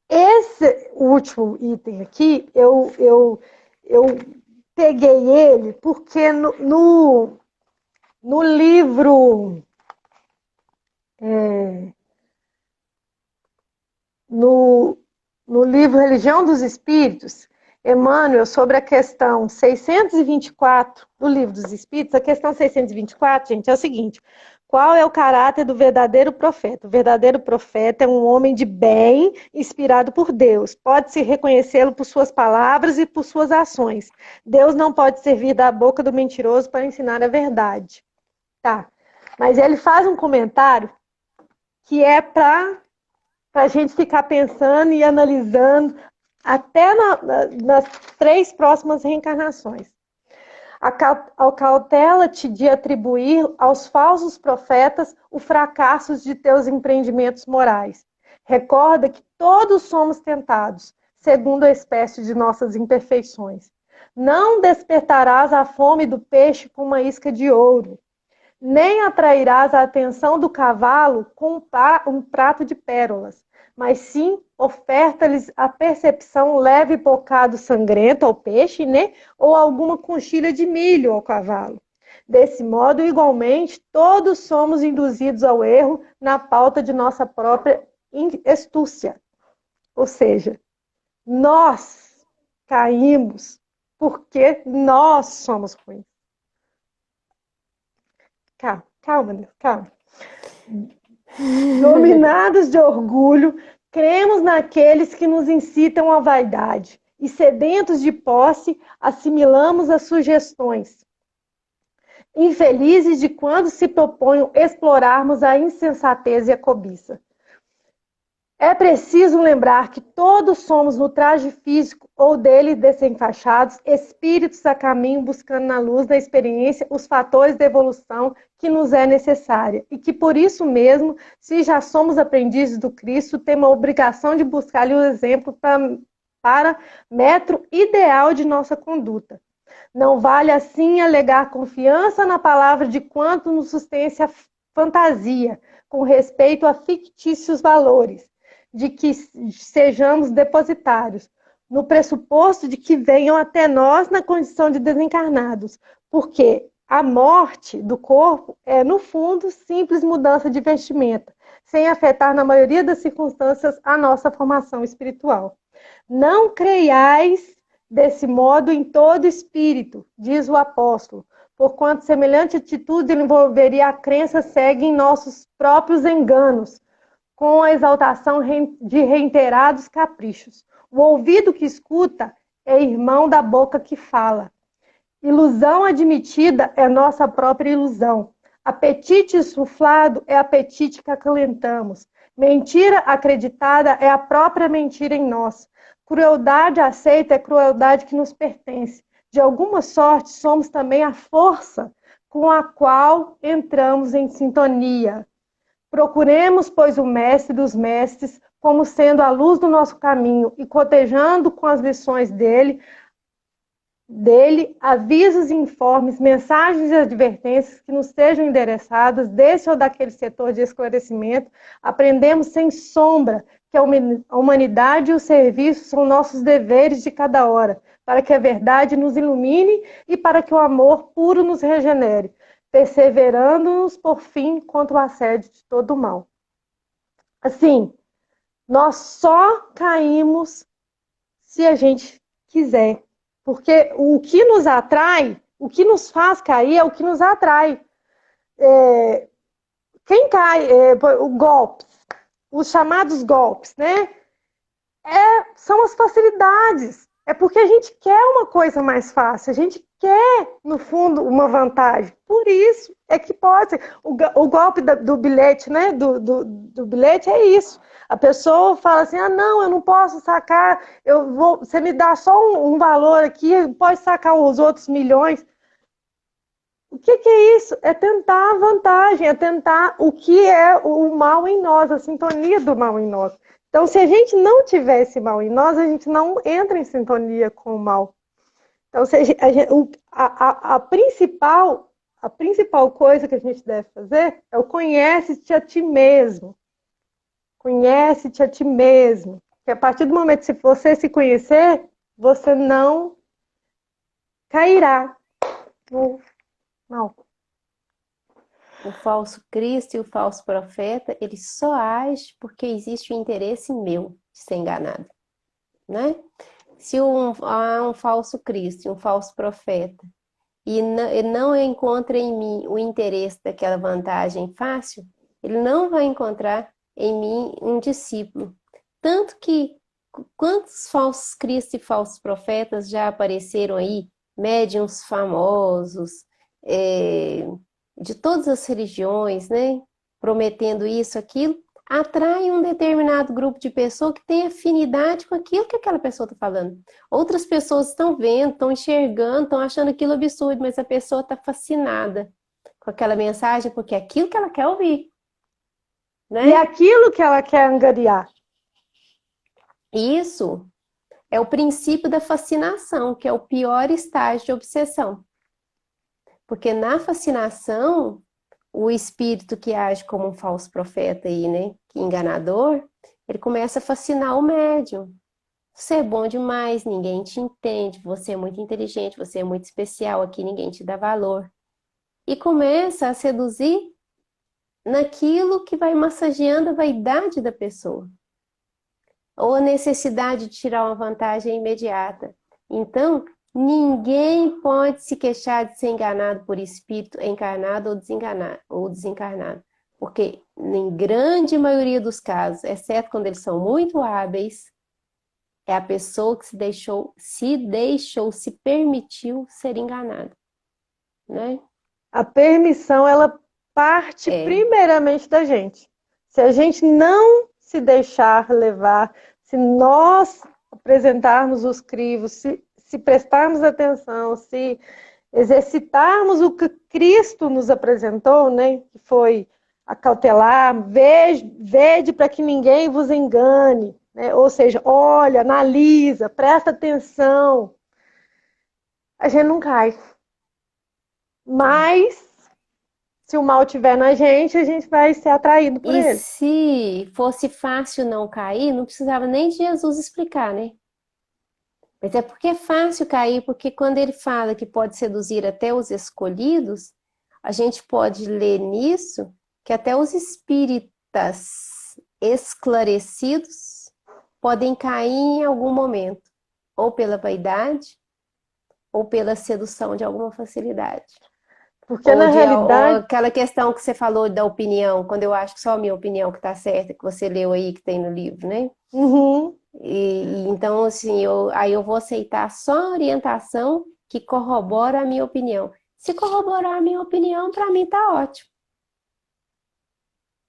Speaker 2: Esse último item aqui, eu peguei ele porque no livro, no, no livro Religião dos Espíritos, Emmanuel, sobre a questão 624 do Livro dos Espíritos, a questão 624, gente, é o seguinte: qual é o caráter do verdadeiro profeta? O verdadeiro profeta é um homem de bem, inspirado por Deus. Pode-se reconhecê-lo por suas palavras e por suas ações. Deus não pode servir da boca do mentiroso para ensinar a verdade. Tá. Mas ele faz um comentário que é para a gente ficar pensando e analisando até nas 3 próximas reencarnações. Acautela-te de atribuir aos falsos profetas o fracasso de teus empreendimentos morais. Recorda que todos somos tentados, segundo a espécie de nossas imperfeições. Não despertarás a fome do peixe com uma isca de ouro, nem atrairás a atenção do cavalo com um prato de pérolas, mas sim oferta-lhes a percepção leve bocado sangrento ao peixe, né? Ou alguma conchilha de milho ao cavalo. Desse modo, igualmente, todos somos induzidos ao erro na pauta de nossa própria astúcia. Ou seja, nós caímos porque nós somos ruins. Calma, Deus, calma. Dominados de orgulho, cremos naqueles que nos incitam à vaidade e, sedentos de posse, assimilamos as sugestões. Infelizes de quando se proponham explorarmos a insensatez e a cobiça. É preciso lembrar que todos somos no traje físico ou dele desenfaixados, espíritos a caminho buscando na luz da experiência os fatores de evolução que nos é necessária e que por isso mesmo, se já somos aprendizes do Cristo, temos a obrigação de buscar-lhe o exemplo para metro ideal de nossa conduta. Não vale assim alegar confiança na palavra de quanto nos sustente a fantasia, com respeito a fictícios valores, de que sejamos depositários, no pressuposto de que venham até nós na condição de desencarnados, porque a morte do corpo é, no fundo, simples mudança de vestimenta, sem afetar, na maioria das circunstâncias, a nossa formação espiritual. Não creiais desse modo em todo espírito, diz o apóstolo, porquanto semelhante atitude envolveria a crença cega em nossos próprios enganos, com a exaltação de reiterados caprichos. O ouvido que escuta é irmão da boca que fala. Ilusão admitida é nossa própria ilusão. Apetite insuflado é apetite que acalentamos. Mentira acreditada é a própria mentira em nós. Crueldade aceita é crueldade que nos pertence. De alguma sorte, somos também a força com a qual entramos em sintonia. Procuremos, pois, o mestre dos mestres, como sendo a luz do nosso caminho e cotejando com as lições dele, avisos e informes, mensagens e advertências que nos sejam endereçadas desse ou daquele setor de esclarecimento, aprendemos sem sombra que a humanidade e o serviço são nossos deveres de cada hora, para que a verdade nos ilumine e para que o amor puro nos regenere, perseverando-nos por fim contra o assédio de todo o mal. Assim, nós só caímos se a gente quiser. Porque o que nos atrai, o que nos faz cair é o que nos atrai. Quem cai, golpes, os chamados golpes, né? São as facilidades. É porque a gente quer uma coisa mais fácil, a gente quer, no fundo, uma vantagem. Por isso é que pode ser. O golpe do bilhete, né? Do bilhete é isso. A pessoa fala assim, não, eu não posso sacar, você me dá só um valor aqui, pode sacar os outros milhões. O que é isso? É tentar a vantagem, é tentar o que é o mal em nós, a sintonia do mal em nós. Então, se a gente não tiver esse mal em nós, a gente não entra em sintonia com o mal. Então, a principal coisa que a gente deve fazer é o conhece-te a ti mesmo. Conhece-te a ti mesmo. Porque a partir do momento que você se conhecer, você não cairá no mal.
Speaker 1: O falso Cristo e o falso profeta, ele só age porque existe o interesse meu de ser enganado, né? Se há um falso Cristo e um falso profeta e ele não encontra em mim o interesse daquela vantagem fácil, ele não vai encontrar em mim um discípulo. Tanto que quantos falsos cristos e falsos profetas já apareceram aí, médiuns famosos, de todas as religiões, né? Prometendo isso, aquilo, atrai um determinado grupo de pessoas que tem afinidade com aquilo que aquela pessoa está falando. Outras pessoas estão vendo, estão enxergando, estão achando aquilo absurdo, mas a pessoa está fascinada com aquela mensagem porque é aquilo que ela quer ouvir. Né?
Speaker 2: E é aquilo que ela quer angariar.
Speaker 1: Isso é o princípio da fascinação, que é o pior estágio de obsessão. Porque na fascinação, o espírito que age como um falso profeta aí, né, que enganador, ele começa a fascinar o médium. Você é bom demais, ninguém te entende, você é muito inteligente, você é muito especial, aqui ninguém te dá valor. E começa a seduzir naquilo que vai massageando a vaidade da pessoa. Ou a necessidade de tirar uma vantagem imediata. Então, ninguém pode se queixar de ser enganado por espírito encarnado ou desencarnado. Porque, em grande maioria dos casos, exceto quando eles são muito hábeis, é a pessoa que se permitiu ser enganada. Né?
Speaker 2: A permissão, ela parte primeiramente da gente. Se a gente não se deixar levar, se nós apresentarmos os crivos, se prestarmos atenção, se exercitarmos o que Cristo nos apresentou, né? Que foi acautelar, vede para que ninguém vos engane, né? Ou seja, olha, analisa, presta atenção. A gente não cai. Mas, se o mal estiver na gente, a gente vai ser atraído por
Speaker 1: E
Speaker 2: ele.
Speaker 1: se fosse fácil não cair, não precisava nem de Jesus explicar, né? Mas é porque é fácil cair, porque quando ele fala que pode seduzir até os escolhidos, a gente pode ler nisso que até os espíritas esclarecidos podem cair em algum momento, ou pela vaidade, ou pela sedução de alguma facilidade.
Speaker 2: Porque, na
Speaker 1: Ou
Speaker 2: realidade,
Speaker 1: aquela questão que você falou da opinião, quando eu acho que só a minha opinião que está certa, que você leu aí, que tem no livro, né?
Speaker 2: uhum,
Speaker 1: Então, assim, aí eu vou aceitar só a orientação que corrobora a minha opinião. Se corroborar a minha opinião, para mim tá ótimo,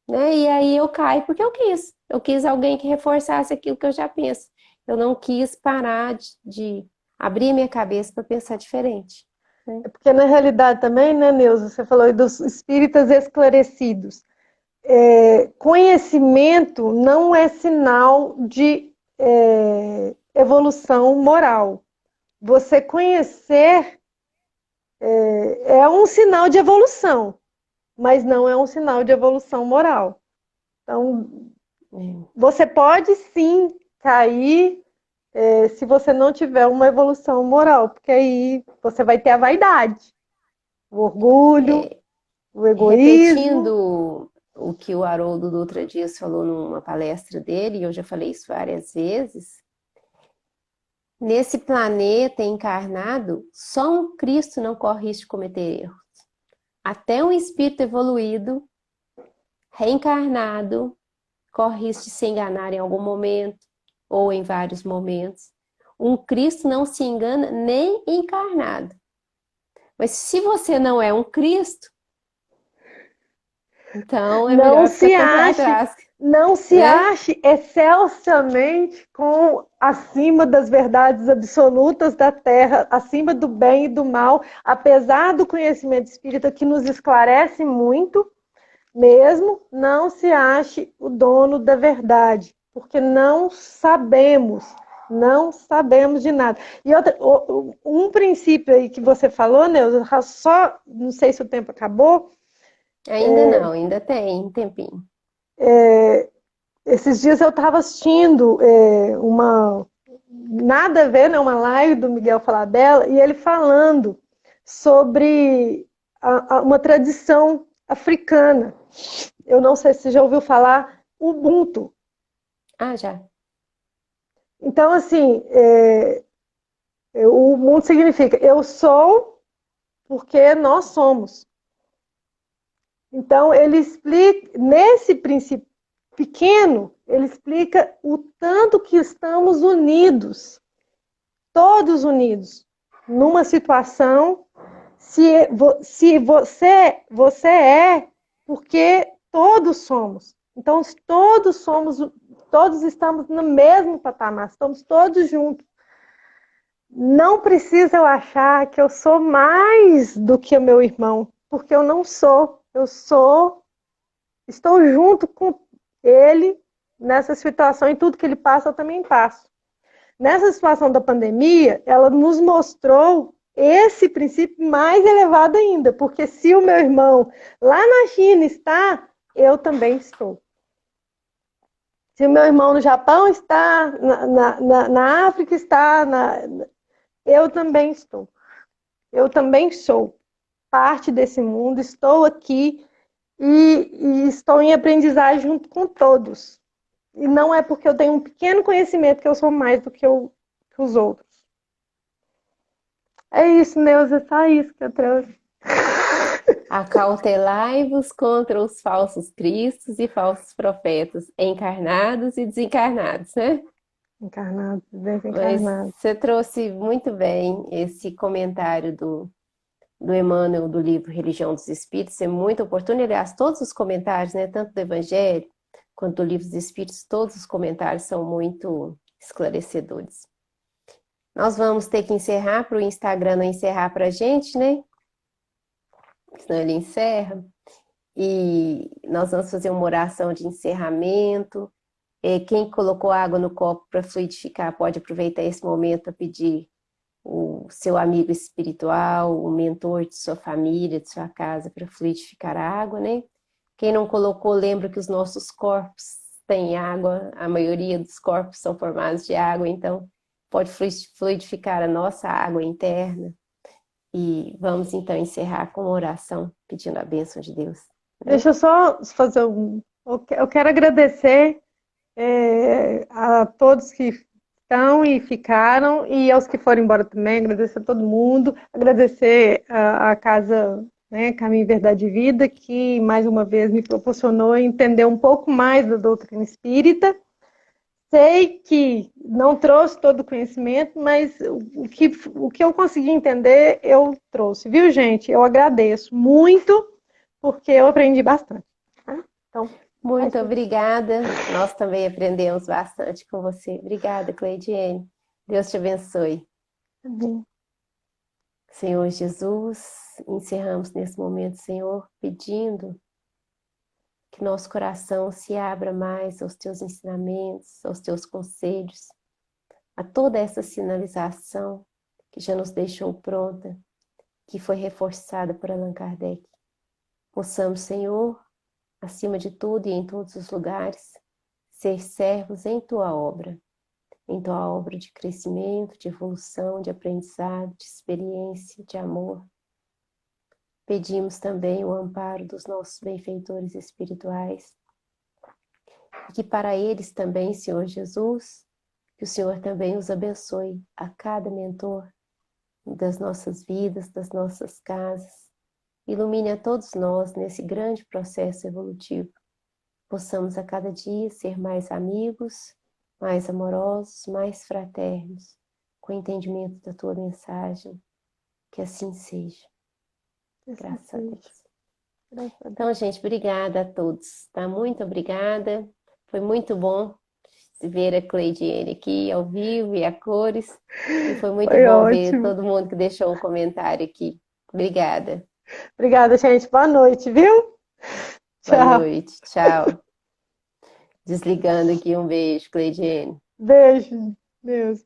Speaker 1: né? E aí eu caio porque eu quis. Eu quis alguém que reforçasse aquilo que eu já penso. Eu não quis parar de abrir minha cabeça para pensar diferente, né?
Speaker 2: porque na realidade também, né, Neuza, você falou aí dos espíritas esclarecidos. Conhecimento não é sinal de evolução moral. Você conhecer é um sinal de evolução, mas não é um sinal de evolução moral. Então,
Speaker 1: É.
Speaker 2: você pode sim cair se você não tiver uma evolução moral, porque aí você vai ter a vaidade, o orgulho, o egoísmo.
Speaker 1: Repetindo o que o Haroldo Dutra Dias falou numa palestra dele, e eu já falei isso várias vezes, nesse planeta encarnado, só um Cristo não corre risco de cometer erros. Até um espírito evoluído, reencarnado, corre risco de se enganar em algum momento, ou em vários momentos. Um Cristo não se engana nem encarnado. Mas se você não é um Cristo, então é
Speaker 2: Não
Speaker 1: melhor ficar
Speaker 2: se
Speaker 1: com o pé
Speaker 2: ache,
Speaker 1: atrás,
Speaker 2: não se
Speaker 1: né?
Speaker 2: ache excelsamente com acima das verdades absolutas da Terra, acima do bem e do mal, apesar do conhecimento espírita que nos esclarece muito, mesmo, não se ache o dono da verdade, porque não sabemos de nada. E um princípio aí que você falou, Neuza, só, não sei se o tempo acabou.
Speaker 1: Ainda não, ainda tem um tempinho.
Speaker 2: Esses dias eu estava assistindo nada a ver, né, uma live do Miguel Falabella, e ele falando sobre uma tradição africana. Eu não sei se você já ouviu falar, Ubuntu.
Speaker 1: Ah, já.
Speaker 2: Então, assim, o Ubuntu significa eu sou porque nós somos. Então, ele explica, nesse princípio pequeno, ele explica o tanto que estamos unidos, todos unidos, numa situação, se você é, porque todos somos. Então, todos estamos no mesmo patamar, estamos todos juntos. Não precisa eu achar que eu sou mais do que o meu irmão, porque eu não sou. Estou junto com ele nessa situação e tudo que ele passa eu também passo. Nessa situação da pandemia, ela nos mostrou esse princípio mais elevado ainda, porque se o meu irmão lá na China está, eu também estou. Se o meu irmão no Japão está, na África está, eu também estou. Eu também sou parte desse mundo, estou aqui e estou em aprendizagem junto com todos. E não é porque eu tenho um pequeno conhecimento que eu sou mais do que os outros. É isso, Neuza, é só isso que eu trouxe.
Speaker 1: Acautelai-vos contra os falsos cristos e falsos profetas, encarnados e desencarnados, né?
Speaker 2: Encarnado,
Speaker 1: Mas
Speaker 2: desencarnado.
Speaker 1: você trouxe muito bem esse comentário do Emmanuel do livro Religião dos Espíritos, é muito oportuno. Aliás, todos os comentários, né, tanto do Evangelho quanto o Livro dos Espíritos, todos os comentários são muito esclarecedores. Nós vamos ter que encerrar para o Instagram não encerrar para a gente, né? Senão ele encerra. E nós vamos fazer uma oração de encerramento. Quem colocou água no copo para fluidificar pode aproveitar esse momento para pedir o seu amigo espiritual, o mentor de sua família, de sua casa, para fluidificar a água, né? Quem não colocou, lembra que os nossos corpos têm água, a maioria dos corpos são formados de água, então pode fluidificar a nossa água interna. E vamos então encerrar com uma oração, pedindo a bênção de Deus. Né?
Speaker 2: Deixa eu só fazer eu quero agradecer a todos que estão e ficaram, e aos que foram embora também, agradecer a todo mundo, agradecer a Casa, né, Caminho, Verdade e Vida, que mais uma vez me proporcionou entender um pouco mais da doutrina espírita. Sei que não trouxe todo o conhecimento, mas o que eu consegui entender, eu trouxe. Viu, gente? Eu agradeço muito, porque eu aprendi bastante. Então,
Speaker 1: muito obrigada. Nós também aprendemos bastante com você. Obrigada, Cleidiane. Deus te abençoe.
Speaker 2: Amém.
Speaker 1: Senhor Jesus, encerramos nesse momento, Senhor, pedindo que nosso coração se abra mais aos teus ensinamentos, aos teus conselhos, a toda essa sinalização que já nos deixou pronta, que foi reforçada por Allan Kardec. Possamos, Senhor, acima de tudo e em todos os lugares, ser servos em tua obra de crescimento, de evolução, de aprendizado, de experiência, de amor. Pedimos também o amparo dos nossos benfeitores espirituais, e que para eles também, Senhor Jesus, que o Senhor também os abençoe a cada mentor das nossas vidas, das nossas casas. Ilumine a todos nós nesse grande processo evolutivo. Possamos a cada dia ser mais amigos, mais amorosos, mais fraternos, com o entendimento da tua mensagem. Que assim seja. Graças a Deus. Então, gente, obrigada a todos, tá? Muito obrigada. Foi muito bom ver a Cleidiane aqui ao vivo e a cores. E foi muito bom
Speaker 2: ótimo.
Speaker 1: ver todo mundo que deixou um comentário aqui. Obrigada.
Speaker 2: Obrigada, gente. Boa noite, viu? Tchau.
Speaker 1: Boa noite. Tchau. Desligando aqui. Um beijo, Cleidiane.
Speaker 2: Beijo. Deus.